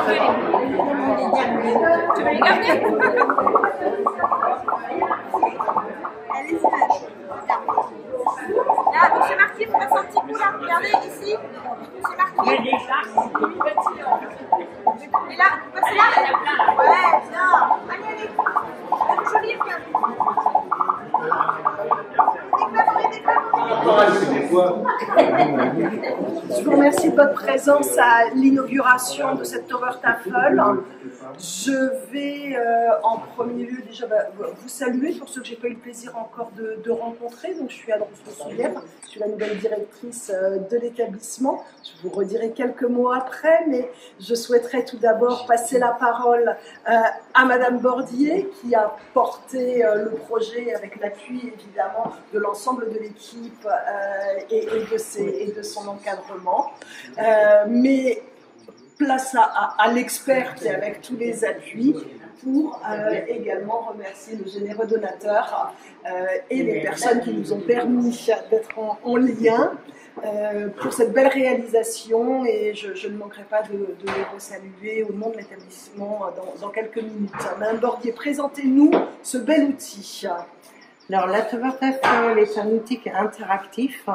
Tu veux les garder? Là, monsieur Marquis, vous passez un petit coup là. Regardez ici. Monsieur Marquis. Et là, vous passez là. Ouais, bien. Allez, allez. Joli, Je vous remercie de votre présence à l'inauguration de cette Tower Tafel. Je vais en premier lieu déjà vous saluer pour ceux que je n'ai pas eu le plaisir encore de rencontrer. Donc, je suis Anne Rousseau-Soulière, je suis la nouvelle directrice de l'établissement. Je vous redirai quelques mots après, mais je souhaiterais tout d'abord passer la parole à Madame Bordier qui a porté le projet avec l'appui évidemment de l'ensemble de l'équipe et de son encadrement. Mais place à l'expert qui est avec tous les appuis pour également remercier le généreux donateur et les personnes qui nous ont permis d'être en lien pour cette belle réalisation, et je ne manquerai pas de les resaluer au nom de l'établissement dans quelques minutes. Madame Bordier, présentez-nous ce bel outil. Alors, la Tower Tafel est un outil qui est interactif,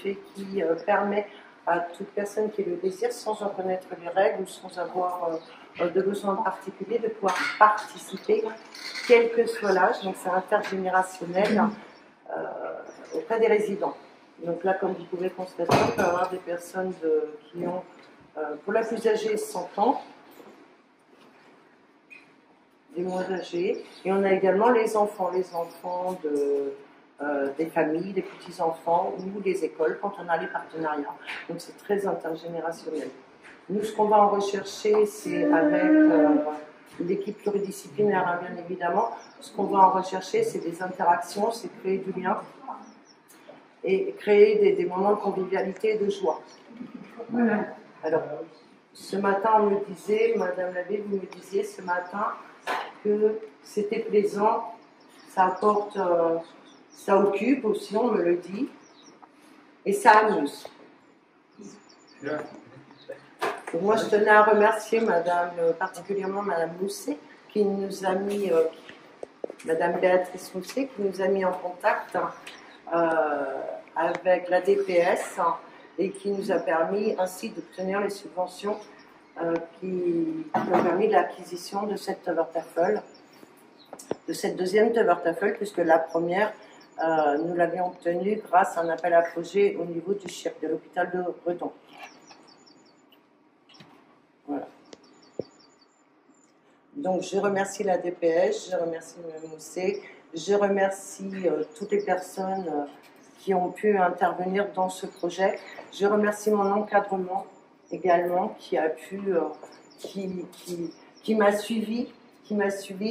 et qui permet à toute personne qui le désire, sans en connaître les règles ou sans avoir de besoin particulier, de pouvoir participer, quel que soit l'âge. Donc c'est intergénérationnel auprès des résidents. Donc là, comme vous pouvez constater, on peut avoir des personnes qui ont, pour la plus âgée, 100 ans, des moins âgés, et on a également les enfants des familles, des petits-enfants ou des écoles quand on a les partenariats. Donc c'est très intergénérationnel. Nous, ce qu'on va en rechercher, c'est avec l'équipe pluridisciplinaire, hein, bien évidemment. Ce qu'on va en rechercher, c'est des interactions, c'est créer du lien et créer des moments de convivialité et de joie. Voilà. Alors, ce matin, on me disait, Madame Labbé, vous me disiez ce matin que c'était plaisant, ça apporte... ça occupe aussi, on me le dit, et ça amuse. Donc moi, je tenais à remercier particulièrement Madame Mousset, qui nous a mis, Madame Béatrice Mousset, qui nous a mis en contact avec la DPS et qui nous a permis ainsi d'obtenir les subventions qui ont permis l'acquisition de cette Tower Tafel, de cette deuxième Tower Tafel, puisque la première, nous l'avions obtenue grâce à un appel à projet au niveau du CHIRC, de l'hôpital de Redon. Voilà. Donc je remercie la DPS, je remercie Mme Mousset, je remercie toutes les personnes qui ont pu intervenir dans ce projet. Je remercie mon encadrement également qui a pu, qui m'a suivi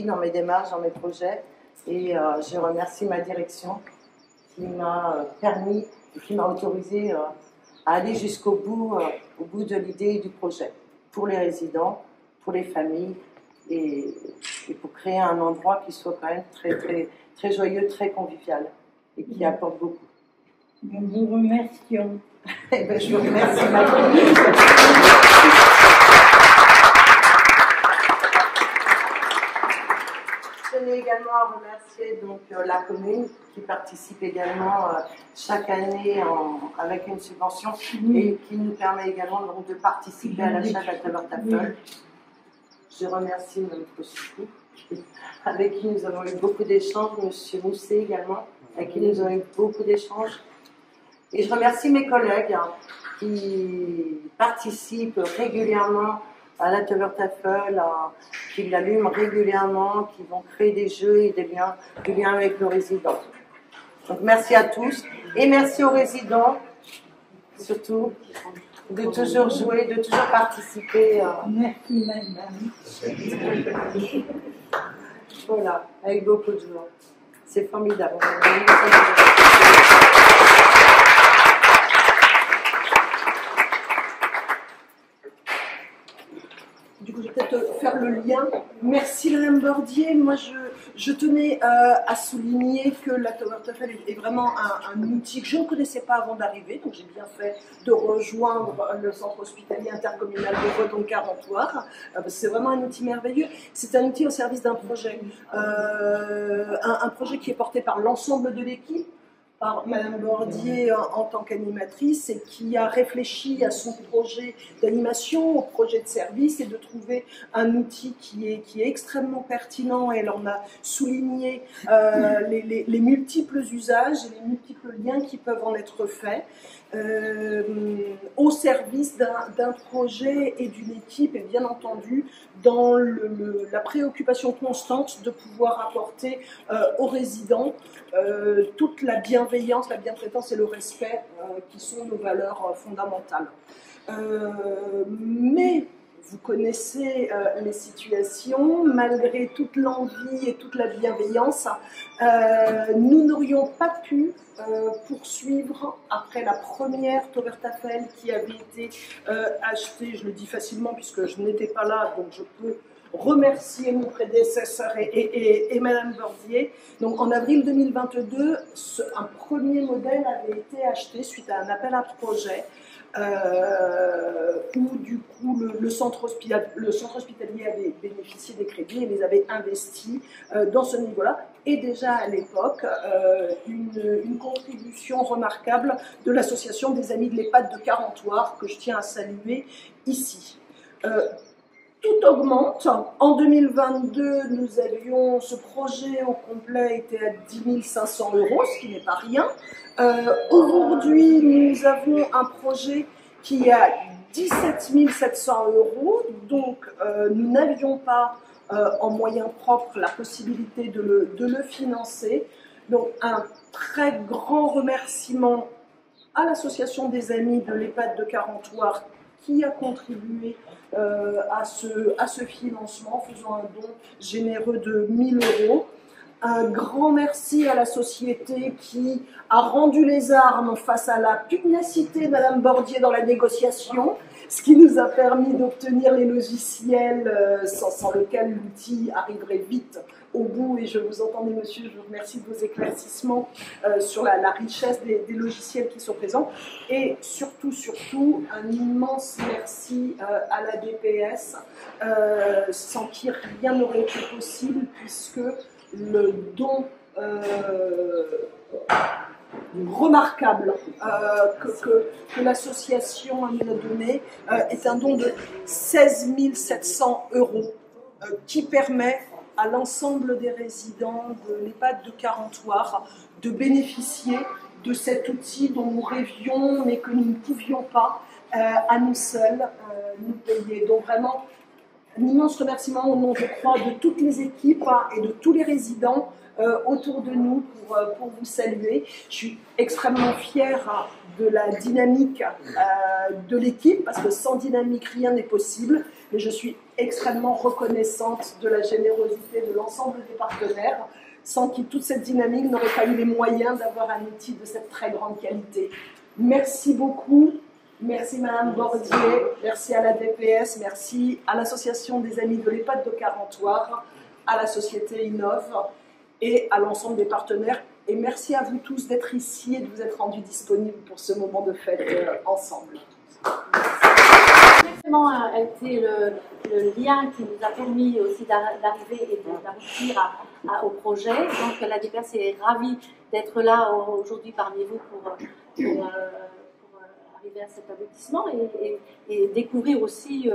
dans mes démarches, dans mes projets. Et je remercie ma direction qui m'a permis et qui m'a autorisé à aller jusqu'au bout, au bout de l'idée et du projet, pour les résidents, pour les familles, et pour créer un endroit qui soit quand même très, très, très joyeux, très convivial, et qui apporte beaucoup. Nous vous remercions. Eh bien, je vous remercie, madame. Je tenais également à remercier donc, la commune qui participe également chaque année avec une subvention et qui nous permet également donc, de participer à l'achat de la Tower Tafel. Je remercie Mme Kossikou, avec qui nous avons eu beaucoup d'échanges, M. Mousset également, avec qui nous avons eu beaucoup d'échanges. Et je remercie mes collègues qui participent régulièrement à la Tower Tafel, qui l'allument régulièrement, qui vont créer des jeux et du lien avec nos résidents. Donc merci à tous et merci aux résidents, surtout, de toujours jouer, de toujours participer. Merci madame. Voilà, avec beaucoup de joie. C'est formidable. Du coup, je vais peut-être faire le lien. Merci Madame Bordier. Moi, je tenais à souligner que la Tower Tafel est vraiment un outil que je ne connaissais pas avant d'arriver, donc j'ai bien fait de rejoindre le centre hospitalier intercommunal de Redon-Carentoire. C'est vraiment un outil merveilleux. C'est un outil au service d'un projet, un projet qui est porté par l'ensemble de l'équipe, par Madame Bordier en tant qu'animatrice, et qui a réfléchi à son projet d'animation, au projet de service, et de trouver un outil qui est extrêmement pertinent. Et elle en a souligné les multiples usages et les multiples liens qui peuvent en être faits au service d'un projet et d'une équipe, et bien entendu dans la préoccupation constante de pouvoir apporter aux résidents toute la bienveillance, la bientraitance et le respect qui sont nos valeurs fondamentales. Mais vous connaissez les situations, malgré toute l'envie et toute la bienveillance, nous n'aurions pas pu poursuivre après la première Tower Tafel qui avait été achetée, je le dis facilement puisque je n'étais pas là, donc je peux remercier mon prédécesseur et Madame Bordier. Donc en avril 2022, un premier modèle avait été acheté suite à un appel à projet où du coup le centre hospitalier avait bénéficié des crédits et les avait investis dans ce niveau-là. Et déjà à l'époque, une contribution remarquable de l'association des Amis de l'EHPAD de Carentoire, que je tiens à saluer ici. Tout augmente. En 2022, nous avions ce projet au complet était à 10 500 €, ce qui n'est pas rien. Aujourd'hui, nous avons un projet qui est à 17 700 €, donc nous n'avions pas en moyens propres la possibilité de le financer. Donc un très grand remerciement à l'association des Amis de l'EHPAD de Carentoire qui a contribué à ce financement, faisant un don généreux de 1 000 €. Un grand merci à la société qui a rendu les armes face à la pugnacité de Madame Bordier dans la négociation, ce qui nous a permis d'obtenir les logiciels sans lequel l'outil arriverait vite au bout. Et je vous entendais, monsieur, je vous remercie de vos éclaircissements sur la richesse des logiciels qui sont présents. Et surtout, un immense merci à la DPS, sans qui rien n'aurait été possible, puisque le don remarquable que l'association nous a donné est un don de 16 700 € qui permet à l'ensemble des résidents de l'EHPAD de Carentoire de bénéficier de cet outil dont nous rêvions mais que nous ne pouvions pas à nous seuls nous payer. Donc vraiment, un immense remerciement au nom, je crois, de toutes les équipes et de tous les résidents autour de nous pour vous saluer. Je suis extrêmement fière de la dynamique de l'équipe, parce que sans dynamique, rien n'est possible. Mais je suis extrêmement reconnaissante de la générosité de l'ensemble des partenaires, sans qui toute cette dynamique n'aurait pas eu les moyens d'avoir un outil de cette très grande qualité. Merci beaucoup. Merci Madame Bordier, merci à la DPS, merci à l'association des Amis de l'EHPAD de Carentoire, à la société Innov et à l'ensemble des partenaires. Et merci à vous tous d'être ici et de vous être rendus disponibles pour ce moment de fête ensemble. Exactement, a été le lien qui nous a permis aussi d'arriver et d'aboutir au projet. Donc la DPS est ravie d'être là aujourd'hui parmi vous pour arriver à cet aboutissement et découvrir aussi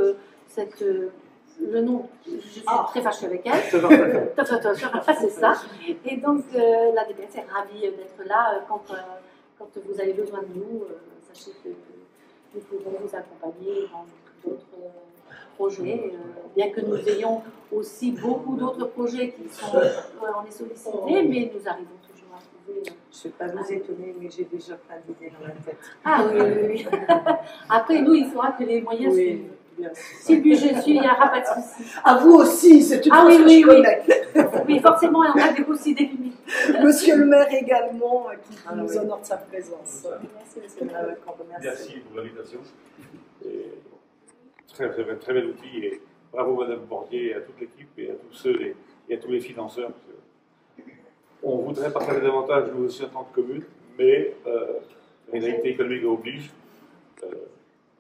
le nom. Je suis très fâchée avec elle. C'est ça. Et donc la DPS est ravie d'être là. Quand vous avez besoin de nous, sachez que nous pouvons vous accompagner dans d'autres projets, bien que nous ayons aussi beaucoup d'autres projets qui sont, on est sollicités, mais nous arrivons toujours à trouver. Je ne vais pas vous étonner, mais j'ai déjà plein d'idées dans la tête. Ah oui. Après, nous, il faudra que les moyens suivent. Si le budget suit, il n'y aura pas de souci. À vous aussi, c'est une chose que je connais. Oui, forcément, on a aussi des limites. Monsieur le maire également, qui nous honore de sa présence. Merci, monsieur le maire. Merci pour l'invitation. Très bel outil et bravo Madame Bordier, à toute l'équipe et à tous ceux et à tous les financeurs. On voudrait partager davantage, nous aussi, en tant que commune, mais la réalité économique oblige.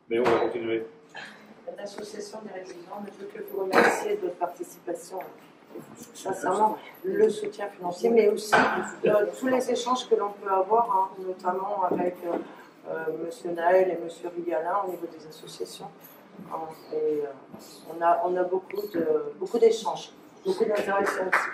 Mais on va continuer. L'association des résidents ne peut que vous remercier de votre participation. Sincèrement, le soutien financier, mais aussi tous les échanges que l'on peut avoir, hein, notamment avec M. Naël et M. Rigalin au niveau des associations. Et, on a beaucoup d'échanges, beaucoup d'interactions aussi.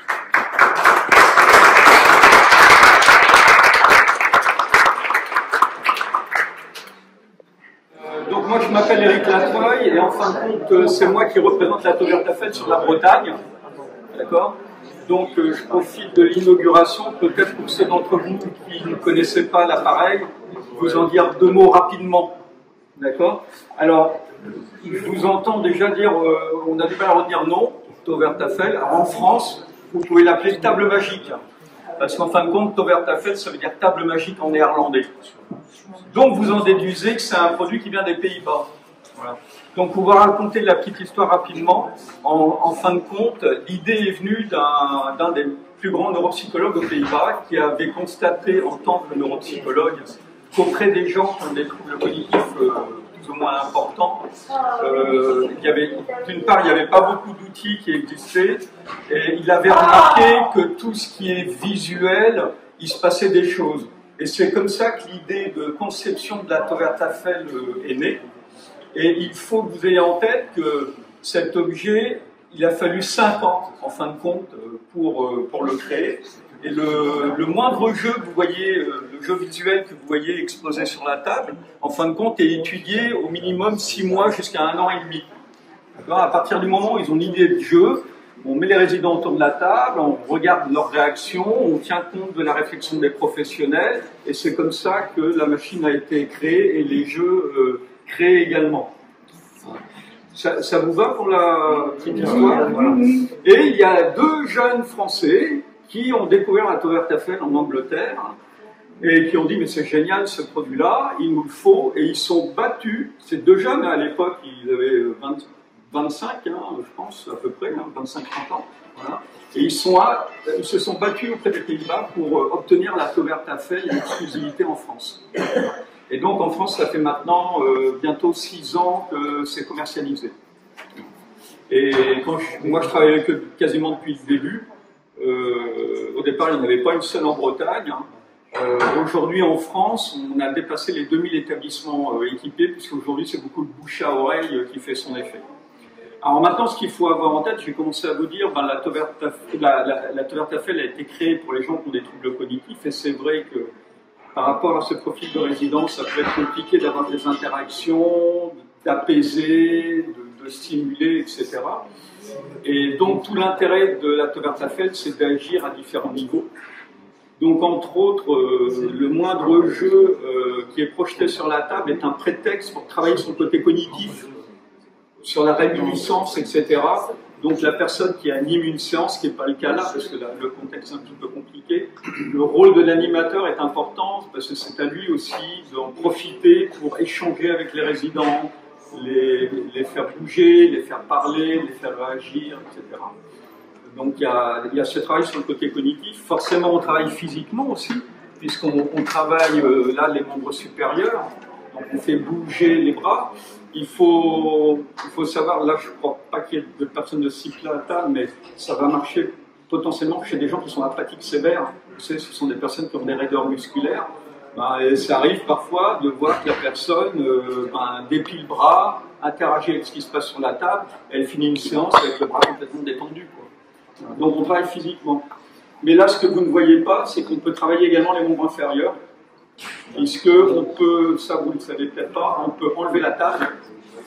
Donc moi je m'appelle Éric Latoye et en fin de compte c'est moi qui représente la Tovertafel sur la Bretagne. D'accord. Donc je profite de l'inauguration, peut-être pour ceux d'entre vous qui ne connaissaient pas l'appareil, vous en dire deux mots rapidement. D'accord. Alors, je vous entends déjà dire, on a du mal à redire non, Tovertafel. Alors en France, vous pouvez l'appeler table magique. Parce qu'en fin de compte, Tovertafel, ça veut dire table magique en néerlandais. Donc vous en déduisez que c'est un produit qui vient des Pays-Bas. Voilà. Donc pour vous raconter la petite histoire rapidement, en fin de compte, l'idée est venue d'un des plus grands neuropsychologues aux Pays-Bas qui avait constaté en tant que neuropsychologue qu'auprès des gens qui ont des troubles cognitifs plus ou moins importants, d'une part, il n'y avait pas beaucoup d'outils qui existaient, et il avait remarqué que tout ce qui est visuel, il se passait des choses. Et c'est comme ça que l'idée de conception de la Tovertafel est née. Et il faut que vous ayez en tête que cet objet, il a fallu 5 ans, en fin de compte, pour le créer. Et le moindre jeu que vous voyez, le jeu visuel que vous voyez exposé sur la table, en fin de compte, est étudié au minimum 6 mois jusqu'à 1 an et demi. À partir du moment où ils ont l'idée de jeu, on met les résidents autour de la table, on regarde leurs réactions, on tient compte de la réflexion des professionnels, et c'est comme ça que la machine a été créée et les jeux créés également. Ça vous va pour la petite histoire? Voilà. Et il y a 2 jeunes Français qui ont découvert la Tovertafel en Angleterre et qui ont dit mais c'est génial ce produit-là, il nous le faut, et ils sont battus. Ces 2 jeunes, à l'époque, ils avaient 25, je pense, à peu près, 25-30 ans. Voilà. Et ils se sont battus auprès des Pays-Bas pour obtenir la Tovertafel en exclusivité en France. Et donc en France, ça fait maintenant bientôt 6 ans que c'est commercialisé. Et moi je travaille avec eux quasiment depuis le début. Au départ, il n'y en avait pas une seule en Bretagne. Aujourd'hui en France, on a dépassé les 2000 établissements équipés, puisqu'aujourd'hui c'est beaucoup de bouche à oreille qui fait son effet. Alors maintenant, ce qu'il faut avoir en tête, je vais commencer à vous dire, la Tovertafel a été créée pour les gens qui ont des troubles cognitifs, et c'est vrai que par rapport à ce profil de résidence, ça peut être compliqué d'avoir des interactions, d'apaiser, de stimuler, etc. Et donc tout l'intérêt de la Tovertafel, c'est d'agir à différents niveaux. Donc entre autres, le moindre jeu qui est projeté sur la table est un prétexte pour travailler sur le côté cognitif, sur la réminiscence, etc. Donc la personne qui anime une séance, ce qui n'est pas le cas là, parce que le contexte est un petit peu compliqué, le rôle de l'animateur est important, parce que c'est à lui aussi d'en profiter pour échanger avec les résidents, les faire bouger, les faire parler, les faire réagir, etc. Donc il y a ce travail sur le côté cognitif. Forcément, on travaille physiquement aussi, puisqu'on travaille là les membres supérieurs, donc on fait bouger les bras. Il faut savoir, là je ne crois pas qu'il y ait de personnes de ce type-là à table, mais ça va marcher potentiellement chez des gens qui sont aphatiques sévères. Vous savez, ce sont des personnes qui ont des raideurs musculaires. Et ça arrive parfois de voir que la personne déplie le bras, interagit avec ce qui se passe sur la table, et elle finit une séance avec le bras complètement détendu, quoi. Donc on travaille physiquement. Mais là, ce que vous ne voyez pas, c'est qu'on peut travailler également les membres inférieurs, puisque on peut, ça vous ne le savez peut-être pas, on peut enlever la table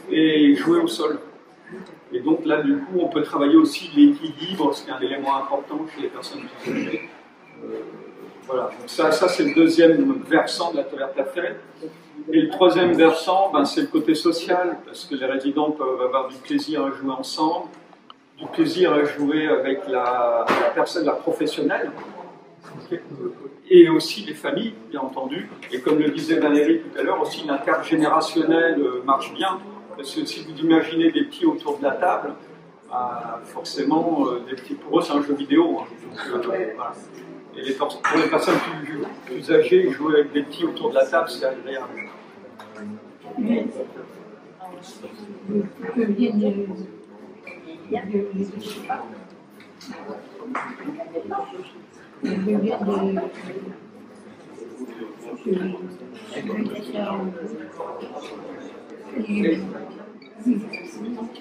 et jouer au sol. Et donc là, du coup, on peut travailler aussi l'équilibre, ce qui est un élément important chez les personnes âgées. Voilà, donc ça c'est le deuxième versant de la Tovertafel. Et le troisième versant, c'est le côté social, parce que les résidents peuvent avoir du plaisir à jouer ensemble, du plaisir à jouer avec la personne, la professionnelle, et aussi les familles, bien entendu. Et comme le disait Valérie tout à l'heure, aussi l'intergénérationnel marche bien, parce que si vous imaginez des petits autour de la table, forcément, pour eux, c'est un jeu vidéo. Hein. Donc, voilà. Et pour les personnes plus âgées, jouer avec des petits autour de la table, c'est agréable. Mais,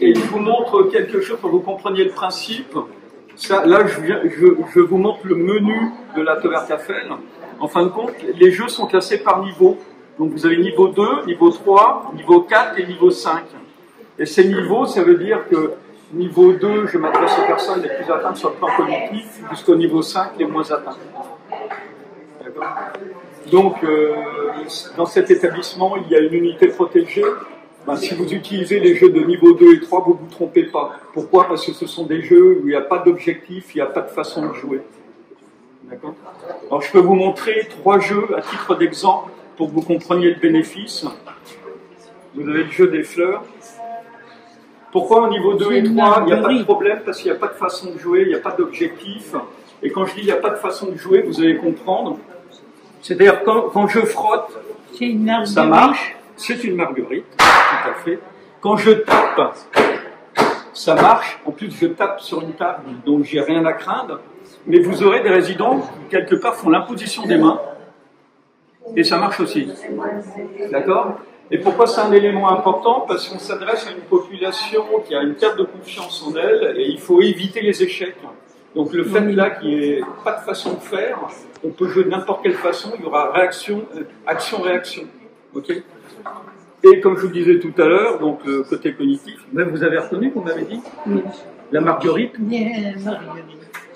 Et je vous montre quelque chose pour que vous compreniez le principe. Ça, là, je vous montre le menu de la Tovertafel. En fin de compte, les jeux sont classés par niveau. Donc vous avez niveau 2, niveau 3, niveau 4 et niveau 5. Et ces niveaux, ça veut dire que niveau 2, je m'adresse aux personnes les plus atteintes sur le plan cognitif, jusqu'au niveau 5, les moins atteintes. D'accord ? Donc, dans cet établissement, il y a une unité protégée. Ben, si vous utilisez les jeux de niveau 2 et 3, vous ne vous trompez pas. Pourquoi ? Parce que ce sont des jeux où il n'y a pas d'objectif, il n'y a pas de façon de jouer. D'accord ? Alors, je peux vous montrer 3 jeux à titre d'exemple pour que vous compreniez le bénéfice. Vous avez le jeu des fleurs. Pourquoi au niveau 2 et 3, il n'y a pas de problème? Parce qu'il n'y a pas de façon de jouer, il n'y a pas d'objectif. Et quand je dis il n'y a pas de façon de jouer, vous allez comprendre. C'est-à-dire quand je frotte, ça marche. C'est une marguerite, tout à fait. Quand je tape, ça marche. En plus, je tape sur une table, donc j'ai rien à craindre. Mais vous aurez des résidents qui, quelque part, font l'imposition des mains. Et ça marche aussi. D'accord ? Et pourquoi c'est un élément important? Parce qu'on s'adresse à une population qui a une perte de confiance en elle, et il faut éviter les échecs. Donc le fait là qu'il n'y ait pas de façon de faire, on peut jouer de n'importe quelle façon, il y aura réaction, action-réaction. Ok? Et comme je vous le disais tout à l'heure, donc le côté cognitif, même vous avez reconnu qu'on m'avait dit? Oui. La marguerite.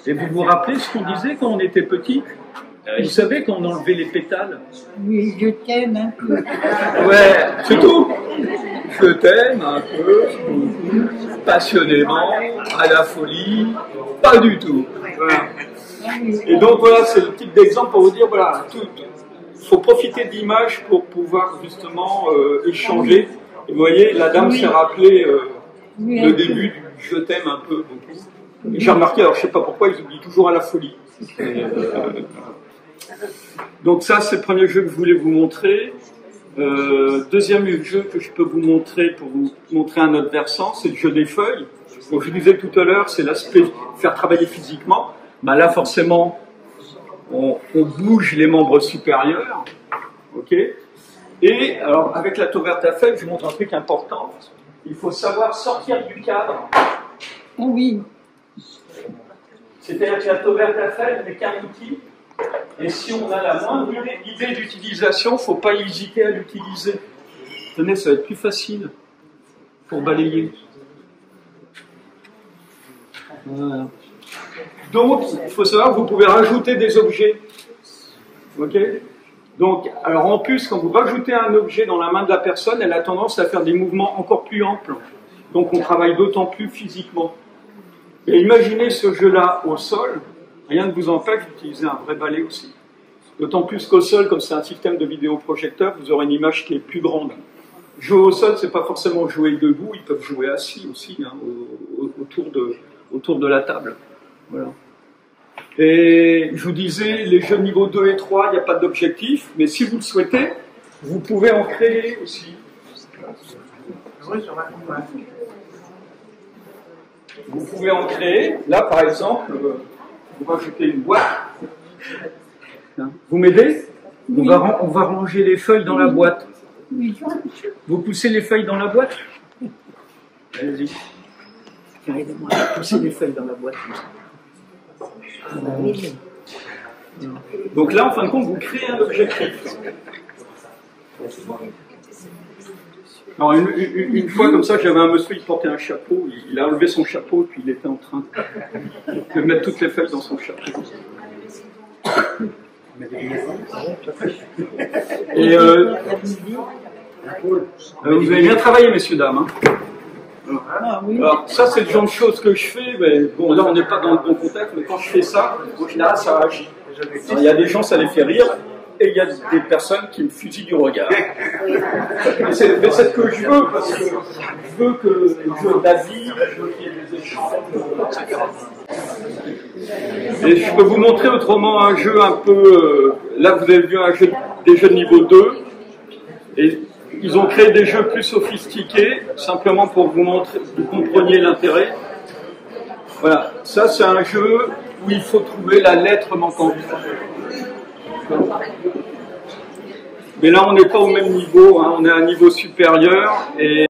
Et vous vous rappelez ce qu'on disait quand on était petit? Vous savez quand on enlevait les pétales? Oui, je t'aime un peu. Ouais, c'est tout. Je t'aime un peu, passionnément, à la folie, pas du tout. Voilà. Et donc voilà, c'est le type d'exemple pour vous dire, voilà, il faut profiter de l'image pour pouvoir justement échanger. Et vous voyez, la dame s'est rappelé le début du « je t'aime un peu » beaucoup. Et j'ai remarqué, alors je ne sais pas pourquoi, ils oublient toujours à la folie. Donc ça, c'est le premier jeu que je voulais vous montrer. Deuxième jeu que je peux vous montrer pour vous montrer un autre versant, c'est le jeu des feuilles. Donc je disais tout à l'heure, c'est l'aspect faire travailler physiquement. Ben là, forcément, on bouge les membres supérieurs. Ok. Et alors, avec la Tovertafel, je vous montre un truc important. Il faut savoir sortir du cadre. Oui. C'est-à-dire que la Tovertafel n'est qu'un outil. Et si on a la moindre idée d'utilisation, il ne faut pas hésiter à l'utiliser. Tenez, ça va être plus facile pour balayer. Voilà. Donc, il faut savoir que vous pouvez rajouter des objets. Ok? Donc, alors en plus, quand vous rajoutez un objet dans la main de la personne, elle a tendance à faire des mouvements encore plus amples. Donc, on travaille d'autant plus physiquement. Et imaginez ce jeu-là au sol. Rien ne vous empêche d'utiliser un vrai balai aussi. D'autant plus qu'au sol, comme c'est un système de vidéoprojecteur, vous aurez une image qui est plus grande. Jouer au sol, c'est pas forcément jouer debout, ils peuvent jouer assis aussi, hein, autour de la table. Voilà. Et je vous disais, les jeux niveau 2 et 3, il n'y a pas d'objectif, mais si vous le souhaitez, vous pouvez en créer aussi. Vous pouvez en créer. Là, par exemple, vous rajoutez une boîte. Vous m'aidez? On va ranger les feuilles dans la boîte. Vous poussez les feuilles dans la boîte? Allez-y. Aidez-moi à pousser les feuilles dans la boîte. Donc là, en fin de compte, vous créez un objectif. Alors, une fois comme ça, j'avais un monsieur qui portait un chapeau, il a enlevé son chapeau, puis il était en train de mettre toutes les feuilles dans son chapeau. Et vous avez bien travaillé, messieurs, dames. Hein. Alors, ça, c'est le genre de choses que je fais, mais bon, là, on n'est pas dans le bon contexte, mais quand je fais ça, au final, ça agit. Il y a des gens, ça les fait rire. Et il y a des personnes qui me fusillent du regard. Mais c'est ce que je veux, parce que je veux que je veux de la vie, je veux qu'il y ait des échanges, etc. Et je peux vous montrer autrement un jeu un peu... là, vous avez vu un jeu, des jeux de niveau 2. Et ils ont créé des jeux plus sophistiqués, simplement pour vous montrer, vous compreniez l'intérêt. Voilà, ça c'est un jeu où il faut trouver la lettre manquante. Mais là, on n'est pas au même niveau, hein, on est à un niveau supérieur. Et